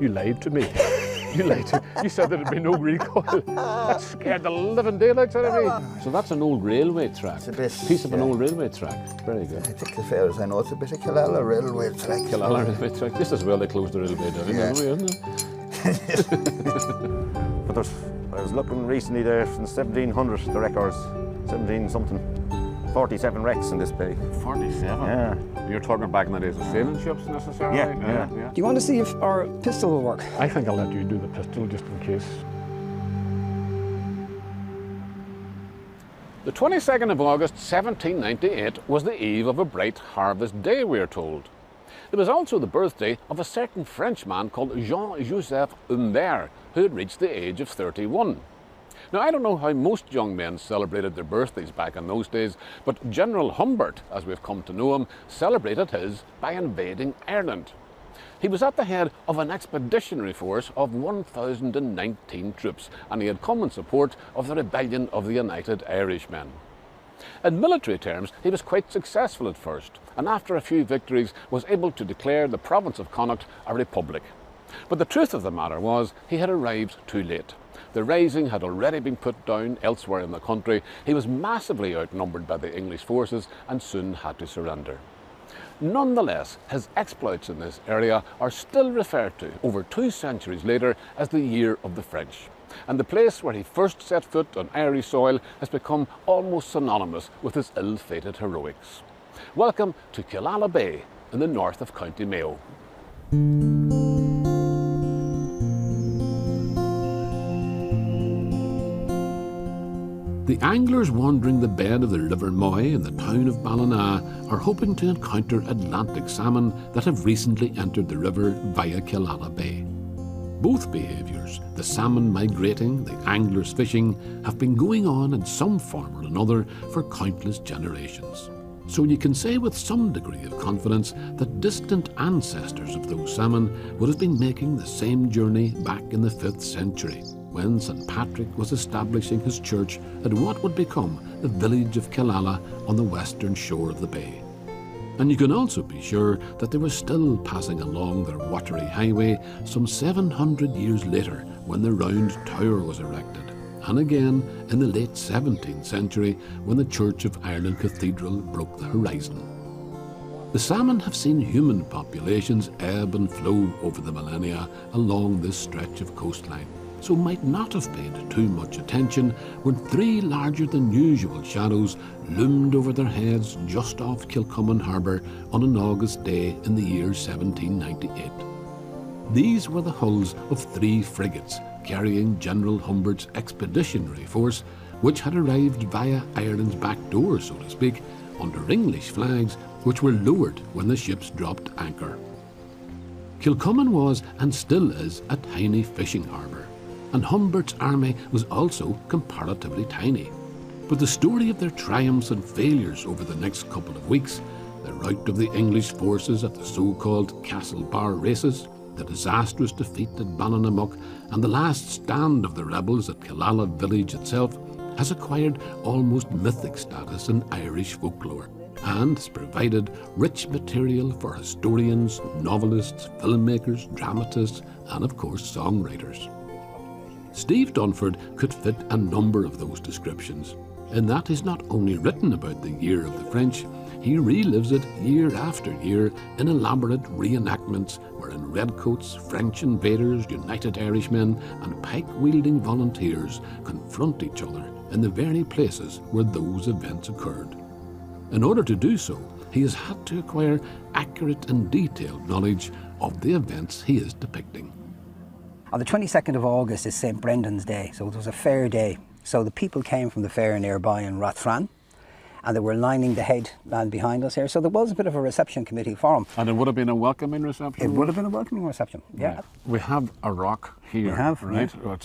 You lied to me. You lied to me. You said there'd be no recall. That scared the living daylights out of me. So that's an old railway track. It's a bit, piece of an old railway track. Very good. I think as far as I know, it's a bit of Killala railway track. Killala railway track. Just as well they closed the railway down, isn't it? But I was looking recently there from 1700, the records, 17 something, 47 wrecks in this bay. 47? Yeah. You're talking back in the days of sailing ships necessarily? Yeah. Do you want to see if our pistol will work? I think I'll let you do the pistol just in case. The 22nd of August 1798 was the eve of a bright harvest day, we are told. It was also the birthday of a certain Frenchman called Jean-Joseph Humbert, who had reached the age of 31. Now, I don't know how most young men celebrated their birthdays back in those days, but General Humbert, as we've come to know him, celebrated his by invading Ireland. He was at the head of an expeditionary force of 1,019 troops, and he had come in support of the rebellion of the United Irishmen. In military terms, he was quite successful at first, and after a few victories was able to declare the province of Connaught a republic. But the truth of the matter was, he had arrived too late. The rising had already been put down elsewhere in the country. He was massively outnumbered by the English forces and soon had to surrender. Nonetheless, his exploits in this area are still referred to, over 2 centuries later, as the Year of the French. And the place where he first set foot on Irish soil has become almost synonymous with his ill-fated heroics. Welcome to Killala Bay in the north of County Mayo. The anglers wandering the bed of the River Moy in the town of Ballina are hoping to encounter Atlantic salmon that have recently entered the river via Killala Bay. Both behaviours, the salmon migrating, the anglers fishing, have been going on in some form or another for countless generations. So you can say with some degree of confidence that distant ancestors of those salmon would have been making the same journey back in the 5th century, when St. Patrick was establishing his church at what would become the village of Killala on the western shore of the bay. And you can also be sure that they were still passing along their watery highway some 700 years later when the round tower was erected, and again in the late 17th century when the Church of Ireland Cathedral broke the horizon. The salmon have seen human populations ebb and flow over the millennia along this stretch of coastline, so might not have paid too much attention when 3 larger than usual shadows loomed over their heads just off Kilcommon Harbour on an August day in the year 1798. These were the hulls of 3 frigates carrying General Humbert's expeditionary force, which had arrived via Ireland's back door, so to speak, under English flags, which were lowered when the ships dropped anchor. Kilcommon was, and still is, a tiny fishing harbour, and Humbert's army was also comparatively tiny. But the story of their triumphs and failures over the next couple of weeks, the rout of the English forces at the so-called Castle Bar races, the disastrous defeat at Ballinamuck, and the last stand of the rebels at Killala village itself, has acquired almost mythic status in Irish folklore, and has provided rich material for historians, novelists, filmmakers, dramatists, and of course songwriters. Steve Dunford could fit a number of those descriptions, in that he's not only written about the Year of the French, he relives it year after year in elaborate reenactments wherein redcoats, French invaders, United Irishmen and pike-wielding volunteers confront each other in the very places where those events occurred. In order to do so, he has had to acquire accurate and detailed knowledge of the events he is depicting. On the 22nd of August is St. Brendan's Day, so it was a fair day. So the people came from the fair nearby in Rathfran, and they were lining the headland behind us here. So there was a bit of a reception committee for them. And it would have been a welcoming reception? It would have been a welcoming reception, yeah. Right. We have a rock here, we have, right? Yeah.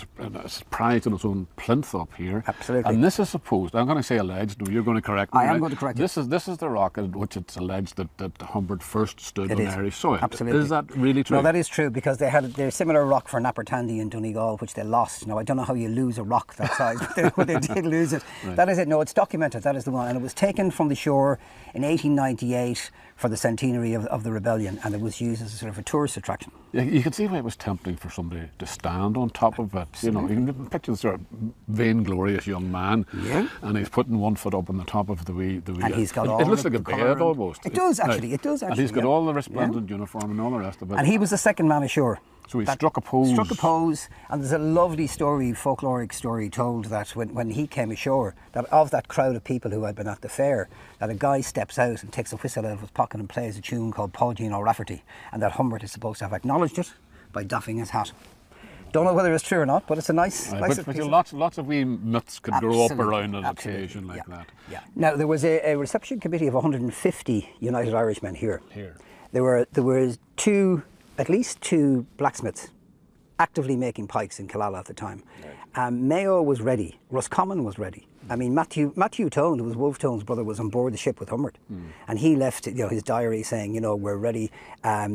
It's prized in its own plinth up here. Absolutely. And this is supposed, I'm going to say alleged, no, you're going to correct me. I am right? going to correct you. This is the rock at which it's alleged that Humbert first stood on Irish soil. Absolutely. Is that really true? No, that is true, because they had a similar rock for Nappertandy in Donegal, which they lost. Now, I don't know how you lose a rock that size, but they did lose it. Right. That is it. No, it's documented. That is the one. And was taken from the shore in 1898 for the centenary of the rebellion, and it was used as a sort of a tourist attraction. Yeah, you can see why it was tempting for somebody to stand on top of it. You know, you can picture the sort of vainglorious young man, and he's putting one foot up on the top of the wee. And he's got all it looks the like a colour bed almost. It does actually. It does actually. And he's got all the resplendent uniform and all the rest of it. And he was the second man ashore. So he struck a pose. Struck a pose, and there's a lovely story, folkloric story, told that when he came ashore, that of that crowd of people who had been at the fair, that a guy steps out and takes a whistle out of his pocket and plays a tune called Paugeen O'Rafferty, and that Humbert is supposed to have acknowledged it by doffing his hat. Don't know whether it's true or not, but it's a nice. But lots of wee myths could grow up around an occasion like that. Yeah. Now there was a reception committee of 150 United Irishmen here. There were at least two blacksmiths actively making pikes in Killala at the time. Mayo was ready. Roscommon was ready. I mean, Matthew Tone, who was Wolfe Tone's brother, was on board the ship with Humbert, and he left, his diary saying, we're ready.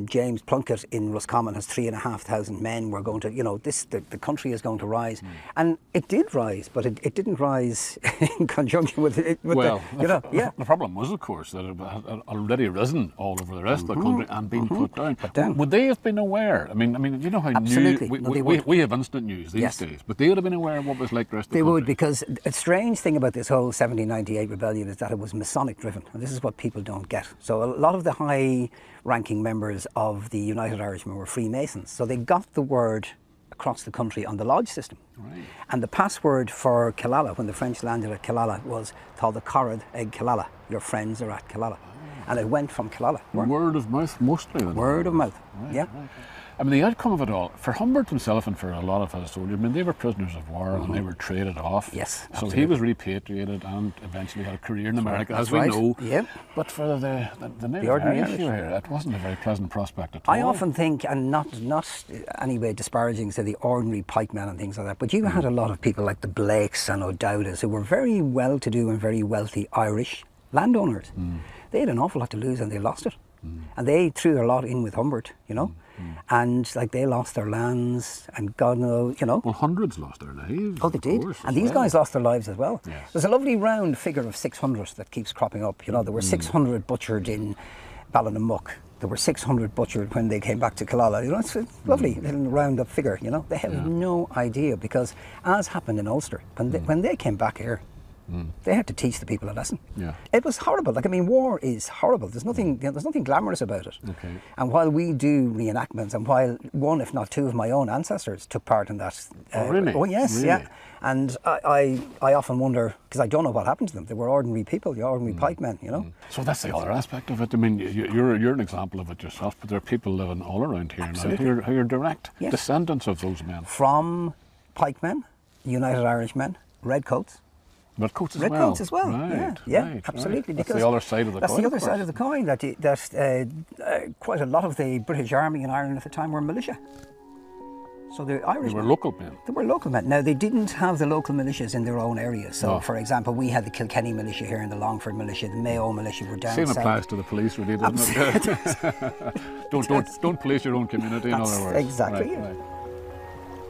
James Plunkett in Roscommon has 3,500 men. We're going to, the country is going to rise, and it did rise, but it didn't rise in conjunction with it. The problem was, of course, that it had already risen all over the rest of the country and been put down. Would they have been aware? I mean, you know how absolutely. we have instant news these days, but they would have been aware of what was like the rest of the country. They would, because a strange thing about this whole 1798 rebellion is that it was Masonic driven, and this is what people don't get. So a lot of the high ranking members of the United Irishmen were Freemasons, so they got the word across the country on the lodge system. And the password for Killala, when the French landed at Killala, was called the Corrad Eg Killala, your friends are at Killala. And it went from Killala. Word of mouth mostly then. Word of mouth, Right. I mean, the outcome of it all, for Humbert himself and for a lot of his soldiers, I mean, they were prisoners of war and they were traded off. Yes, so he was repatriated and eventually had a career in America, as we know. But for the native Irish here, it wasn't a very pleasant prospect at all. I often think, and not anyway disparaging to the ordinary pikemen and things like that, but you had a lot of people like the Blakes and O'Dowdas who were very well-to-do and very wealthy Irish landowners. They had an awful lot to lose and they lost it. And they threw their lot in with Humbert, and like they lost their lands and God knows, Well, hundreds lost their lives. Oh, they did. And these guys lost their lives as well. There's a lovely round figure of 600 that keeps cropping up. There were 600 butchered in Ballinamuck. There were 600 butchered when they came back to Killala. It's a lovely little round-up figure, They have no idea, because as happened in Ulster, when they came back here, they had to teach the people a lesson. It was horrible. War is horrible. There's nothing glamorous about it. And while we do reenactments, and while one, if not two, of my own ancestors took part in that. Really? Oh yes, really? yeah. And I often wonder, because I don't know what happened to them. They were ordinary people, ordinary pikemen, So that's the other aspect of it. I mean, you're an example of it yourself, but there are people living all around here now who are direct descendants of those men. From pikemen, United Irishmen, redcoats. Redcoats as well. Right, absolutely. That's the other side of the coin. That's the other side of the coin. That quite a lot of the British Army in Ireland at the time were militia. So the Irish. They were local men. They were local men. Now they didn't have the local militias in their own areas. So, for example, we had the Kilkenny militia here and the Longford militia. The Mayo militia were down south. Same applies to the police, really, doesn't it? don't police your own community. In other words, exactly. Right.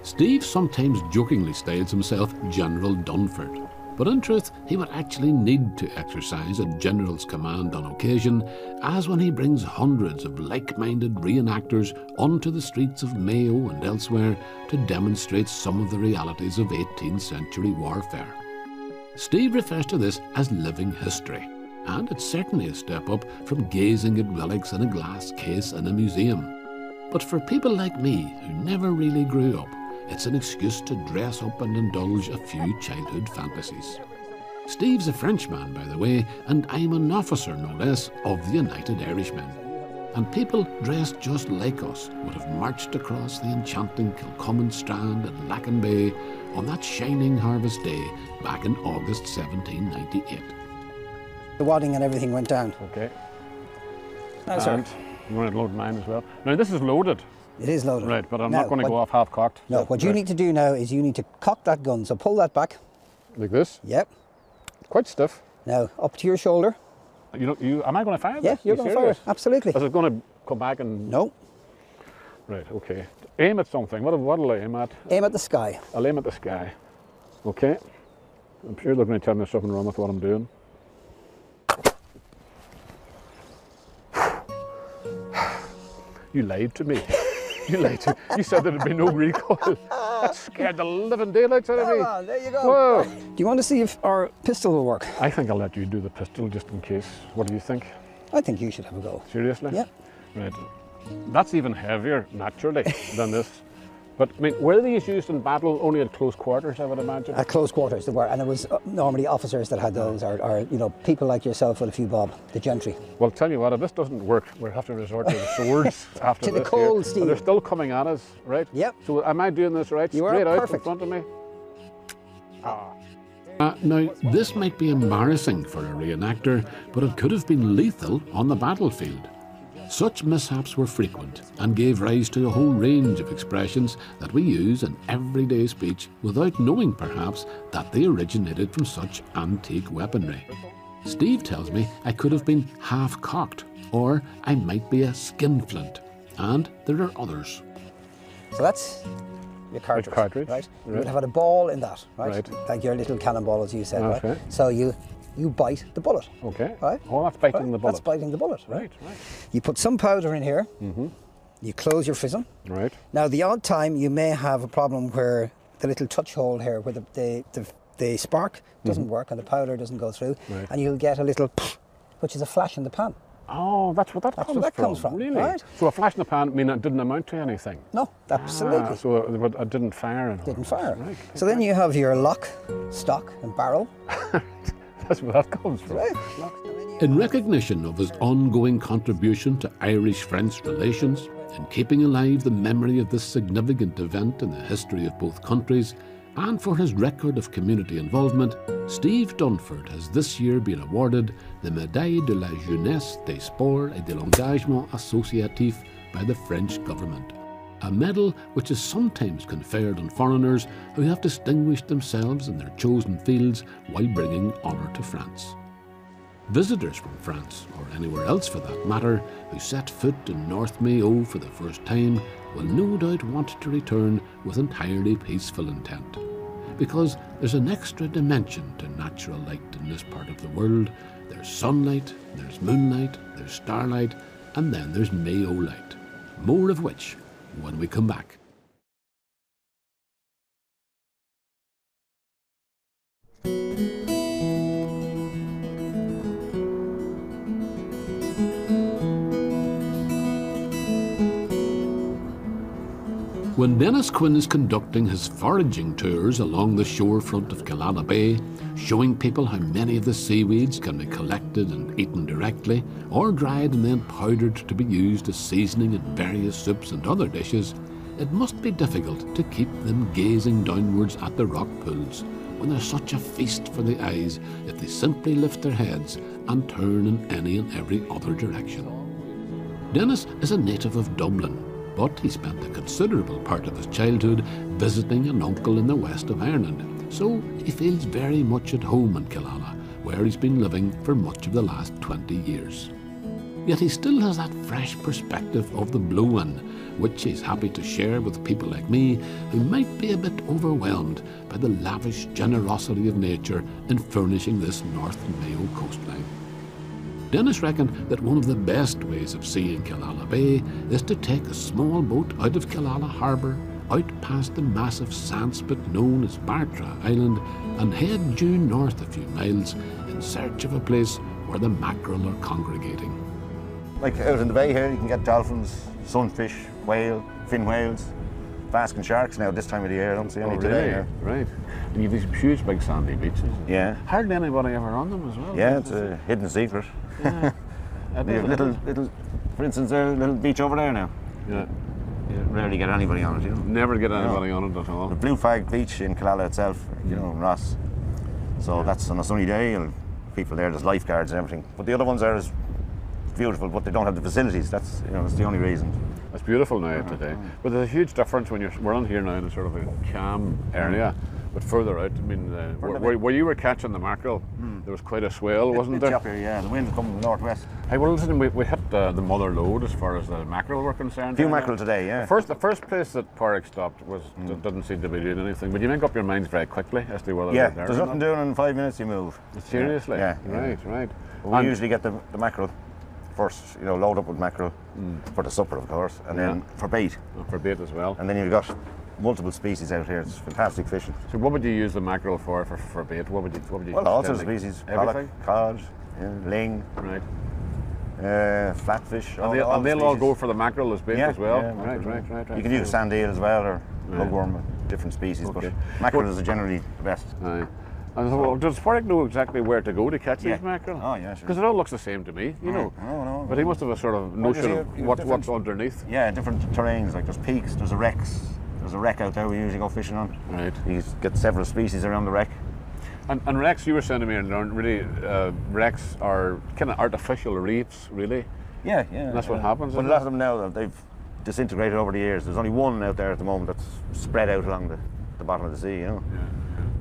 Steve sometimes jokingly styles himself General Dunford. But in truth, he would actually need to exercise a general's command on occasion, as when he brings hundreds of like-minded reenactors onto the streets of Mayo and elsewhere to demonstrate some of the realities of 18th century warfare. Steve refers to this as living history, and it's certainly a step up from gazing at relics in a glass case in a museum. But for people like me, who never really grew up, it's an excuse to dress up and indulge a few childhood fantasies. Steve's a Frenchman, by the way, and I'm an officer, no less, of the United Irishmen. And people dressed just like us would have marched across the enchanting Kilcommon Strand and Lacken Bay on that shining harvest day back in August 1798. The wadding and everything went down. Okay. No, sir. You want to load mine as well? Now, this is loaded. It is loaded. Right, but I'm not going to go off half-cocked. No, what you need to do now is you need to cock that gun. So pull that back. Like this? Yep. Quite stiff. Now, up to your shoulder. Am I going to fire it? Yeah, you're going to fire it. Absolutely. Is it going to come back and... No. Right, okay. Aim at something. What'll I aim at? Aim at the sky. I'll aim at the sky. Okay. I'm sure they're going to tell me there's something wrong with what I'm doing. You lied to me. You lied to me. You said there'd be no recoil. That scared the living daylights out of me. Come on, there you go. Whoa. Do you want to see if our pistol will work? I think I'll let you do the pistol just in case. What do you think? I think you should have a go. Seriously? Yeah. Right. That's even heavier, naturally, than this. But, I mean, were these used in battle only at close quarters, I would imagine? At close quarters they were, and it was normally officers that had those, or you know, people like yourself with a few bob, the gentry. Well, tell you what, if this doesn't work, we'll have to resort to the swords after To this the cold here. steel. And they're still coming at us, right? Yep. So am I doing this right? You are Straight out perfect. in front of me? Now, this might be embarrassing for a reenactor, but it could have been lethal on the battlefield. Such mishaps were frequent and gave rise to a whole range of expressions that we use in everyday speech without knowing, perhaps, that they originated from such antique weaponry. Steve tells me I could have been half-cocked, or I might be a skinflint, and there are others. So that's your cartridge, cartridge, right? You right. would have had a ball in that, right? Right. Like your little cannonball, as you said, Okay. right? So you bite the bullet. Okay. Right? Oh, that's biting Right? the bullet. That's biting the bullet, right? Right, right. You put some powder in here. You close your fizzle. Right. Now, the odd time you may have a problem where the little touch hole here, where the spark doesn't work and the powder doesn't go through, Right. and you'll get a little, which is a flash in the pan. Oh, that's what that That's comes where that from. comes from, Really? right. So a flash in the pan, I mean, it didn't amount to anything. No, absolutely. So it didn't fire. And all. Didn't fire. Right. So then you have your lock, stock, and barrel. That's where that comes from. Right. In recognition of his ongoing contribution to Irish-French relations, in keeping alive the memory of this significant event in the history of both countries, and for his record of community involvement, Steve Dunford has this year been awarded the Médaille de la Jeunesse des Sports et de l'Engagement Associatif by the French government, a medal which is sometimes conferred on foreigners who have distinguished themselves in their chosen fields while bringing honour to France. Visitors from France, or anywhere else for that matter, who set foot in North Mayo for the first time will no doubt want to return with entirely peaceful intent. Because there's an extra dimension to natural light in this part of the world. There's sunlight, there's moonlight, there's starlight, and then there's Mayo light. More of which when we come back. When Dennis Quinn is conducting his foraging tours along the shorefront of Killala Bay, showing people how many of the seaweeds can be collected and eaten directly, or dried and then powdered to be used as seasoning in various soups and other dishes, it must be difficult to keep them gazing downwards at the rock pools when there's such a feast for the eyes if they simply lift their heads and turn in any and every other direction. Dennis is a native of Dublin, but he spent a considerable part of his childhood visiting an uncle in the west of Ireland, so he feels very much at home in Killala, where he's been living for much of the last 20 years. Yet he still has that fresh perspective of the blow-in, which he's happy to share with people like me who might be a bit overwhelmed by the lavish generosity of nature in furnishing this North Mayo coastline. Dennis reckoned that one of the best ways of seeing Killala Bay is to take a small boat out of Killala Harbour, out past the massive sandspit known as Bartra Island, and head due north a few miles in search of a place where the mackerel are congregating. Like out in the bay here, you can get dolphins, sunfish, whale, fin whales, basking sharks now this time of the year. I don't see any today. Yeah. Right. And you've these huge big sandy beaches. Yeah. Hardly anybody ever on them as well. Yeah, it's a hidden secret. Yeah. We have little, for instance, there's a little beach over there now. Yeah. You rarely get anybody on it, you know. Never get anybody on it at all. The Blue Flag Beach in Killala itself, you know, in Ross. So that's on a sunny day, and people there, there's lifeguards and everything. But the other ones are as beautiful, but they don't have the facilities. That's, you know, that's the only reason. It's beautiful now today. But there's a huge difference when we're on here now in a sort of a calm area. But further out, I mean, where you were catching the mackerel, there was quite a swell, wasn't there? Up here, yeah, the wind coming from the northwest. Hey, well, listen, we hit the mother lode as far as the mackerel were concerned. A few mackerel today, yeah. The first place that Pádraig stopped was didn't seem to be doing anything, but you make up your minds very quickly as to whether yeah, they're there. There's or nothing not. doing in 5 minutes. You move. Seriously? Yeah. Right. Well, we usually get the mackerel. first, you know, load up with mackerel for the supper, of course, and then for bait. For bait as well. And then you've got multiple species out here. It's fantastic fishing. So what would you use the mackerel for bait? What would you Well, all tend sorts of to- species. Everything? Cod, ling, Right. flatfish. And they'll all go for the mackerel as bait as well? Yeah, Right. You can use sand eel as well, or lugworm, different species, Okay. but mackerel is generally the best. Aye. And so, does Warwick know exactly where to go to catch these mackerel? Oh, yeah, sure. Because it all looks the same to me, you know. No. But he must have a sort of Well, you notion see, of you have what's underneath. Yeah, different terrains, like there's peaks, there's a wrecks. There's a wreck out there we usually go fishing on. Right. You get several species around the wreck. And wrecks, you were saying to me, and really, wrecks are kind of artificial reefs, really. Yeah. And that's what happens. But a isn't lot it? of them now, they've disintegrated over the years. There's only one out there at the moment that's spread out along the bottom of the sea, you know. Yeah.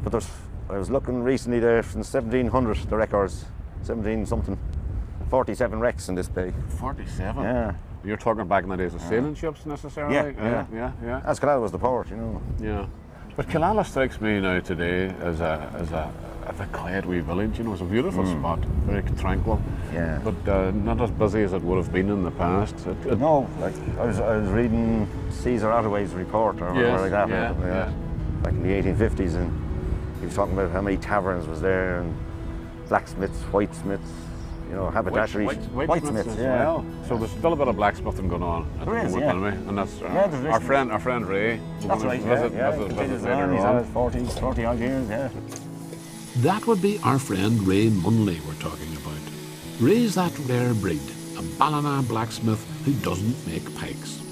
But I was looking recently there from 1700, the records, 17 something, 47 wrecks in this bay. 47? Yeah. You're talking back in the days of sailing ships necessarily? Yeah. As Killala was the port, you know. Yeah. But Killala strikes me now today as a quiet wee village, you know. It's a beautiful spot, very tranquil. Yeah. But not as busy as it would have been in the past. No, like I was reading Caesar Ottaway's report or whatever like that. Yeah. Back in the 1850s, and he was talking about how many taverns was there, and blacksmiths, whitesmiths, you know, haberdasheries, Whitesmiths as well. So there's still a bit of blacksmithing going on at the moment, anyway. And that's there's our friend Ray. That's right, visit continues later on. He's on. had it 40 odd years, yeah. That would be our friend Ray Munley we're talking about. Ray's that rare breed, a Ballina blacksmith who doesn't make pikes.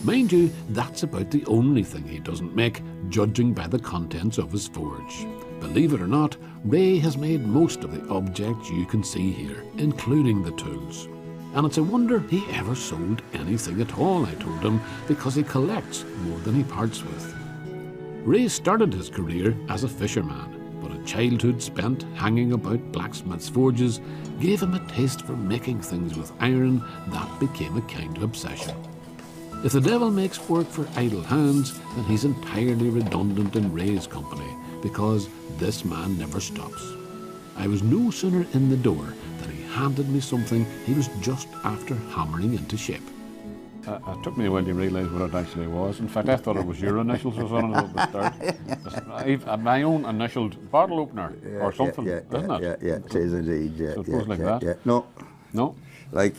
Mind you, that's about the only thing he doesn't make, judging by the contents of his forge. Believe it or not, Ray has made most of the objects you can see here, including the tools. And it's a wonder he ever sold anything at all, I told him, because he collects more than he parts with. Ray started his career as a fisherman, but a childhood spent hanging about blacksmiths' forges gave him a taste for making things with iron that became a kind of obsession. If the devil makes work for idle hands, then he's entirely redundant in Ray's company, because this man never stops. I was no sooner in the door than he handed me something he was just after hammering into shape. It took me a while to realise what it actually was. In fact, I thought it was your initials was on it at the start. My own initialed bottle opener or something, isn't it? Yeah, it is indeed. Yeah, So it goes like that? Yeah. No, like,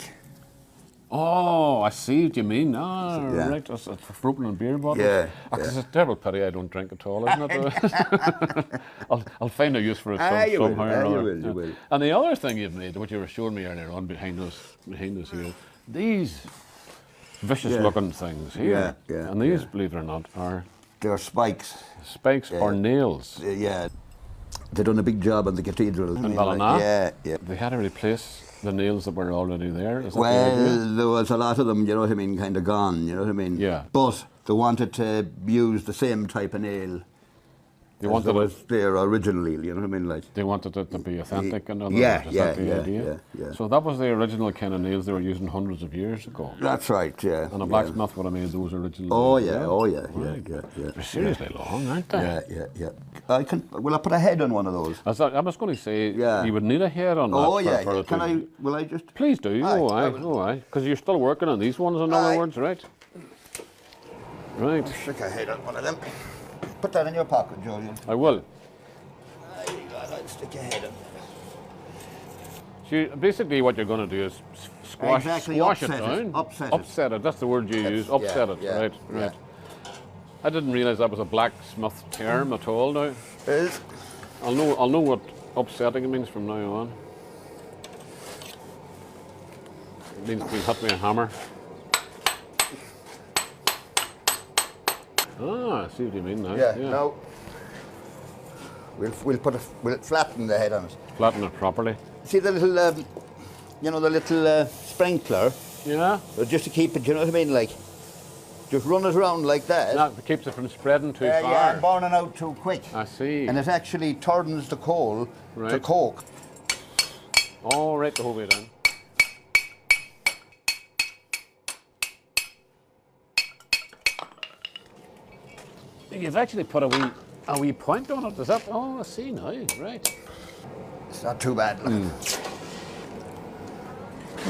Oh, I see what you mean. Ah, Yeah. right. It's for opening beer bottles. Yeah, It's a terrible pity I don't drink at all, isn't it? I'll find a use for it you will, somehow or another. you will. And the other thing you've made, what you were showing me earlier on behind us here, these vicious-looking things here. Yeah, And these, believe it or not, are they're spikes. spikes or nails. Yeah, they done a big job on the cathedral. In Ballina? Yeah. They had to replace the nails that were already there. Is that the idea? Well, there was a lot of them, you know what I mean, kind of gone, you know what I mean? Yeah. But they wanted to use the same type of nail They as wanted there was there originally, you know what I mean? Like, They wanted it to be authentic, in other Yeah, words. Is that the yeah, idea? yeah. So that was the original kind of nails they were using hundreds of years ago. that's right, yeah. And a blacksmith would have made those original. Oh, nails, yeah, Right. yeah. They're seriously long, aren't they? Yeah. Will I put a head on one of those? I was going to say, Yeah. you would need a head on that. Oh, for yeah. it Can to- will I just? Please do. Aye, Because you're still working on these ones, in other Aye. words, right? Right. Stick a head on one of them. Put that in your pocket, Julian. I will. I'll stick a head on. So basically what you're going to do is squash Exactly, it upset it, down. upset it. That's the word you use. Upset it. yeah, Right. yeah. I didn't realise that was a blacksmith term at all now. Is I'll know what upsetting means from now on. It means being hit with a hammer. Ah, I see what you mean now. Yeah. No. We'll flatten the head on it. Flatten it properly. See the little, the little sprinkler. Yeah. Just to keep it, you know what I mean? Like, just run it around like that. That keeps it from spreading too far. Yeah, and burning out too quick. I see. And it actually turns the coal to Right. coke. All right, the whole way down. You've actually put a wee point on it. Is that? Oh, I see now. Right. It's not too bad. Look. Hmm.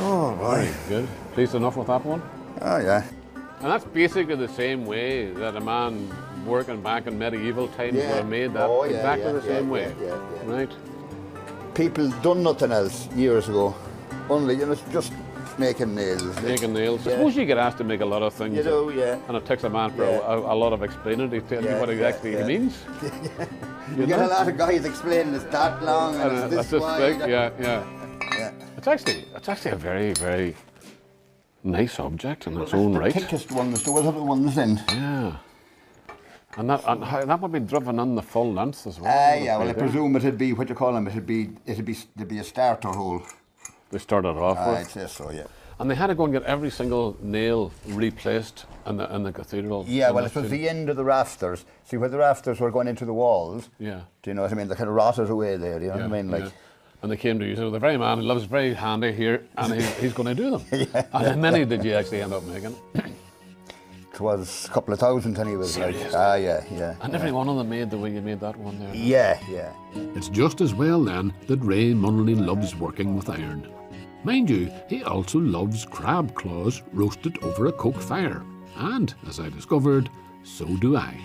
Oh, Very good. Pleased enough with that one? Oh, yeah. And that's basically the same way that a man working back in medieval times would have made that. Oh, yeah, exactly the yeah, same way. yeah. Right? People done nothing else years ago. Only, just making nails. Making nails. I Yeah. suppose you get asked to make a lot of things. You know, yeah. And it takes a man for Yeah. a lot of explaining to tell you Yeah, what exactly yeah. he means. You get a lot of guys explaining it's that long and it's That's this just wide. big. Yeah. Yeah. It's actually a very, very nice object in its own The right. thickest ones, there was other ones in. Yeah. And that would be driven on the full length as well. Yeah, well I presume it'd be, what you call them, it'd be a starter hole. They started off I'd with. say so, yeah. And they had to go and get every single nail replaced in the cathedral. Yeah, And well, that's it was it. the end of the rafters. See, where the rafters were going into the walls. Yeah. Do you know what I mean? They kind of rotted away there, you know what I mean? Like, yeah. And they came to you, so the very man who loves very handy here, and he's going to do them. And how many did you actually end up making? it was a couple of thousand and he was like, Seriously? yeah. And every one of them made the way you made that one there. Yeah. It's just as well then that Ray Munnelly loves working with iron. Mind you, he also loves crab claws roasted over a coke fire. And, as I discovered, so do I.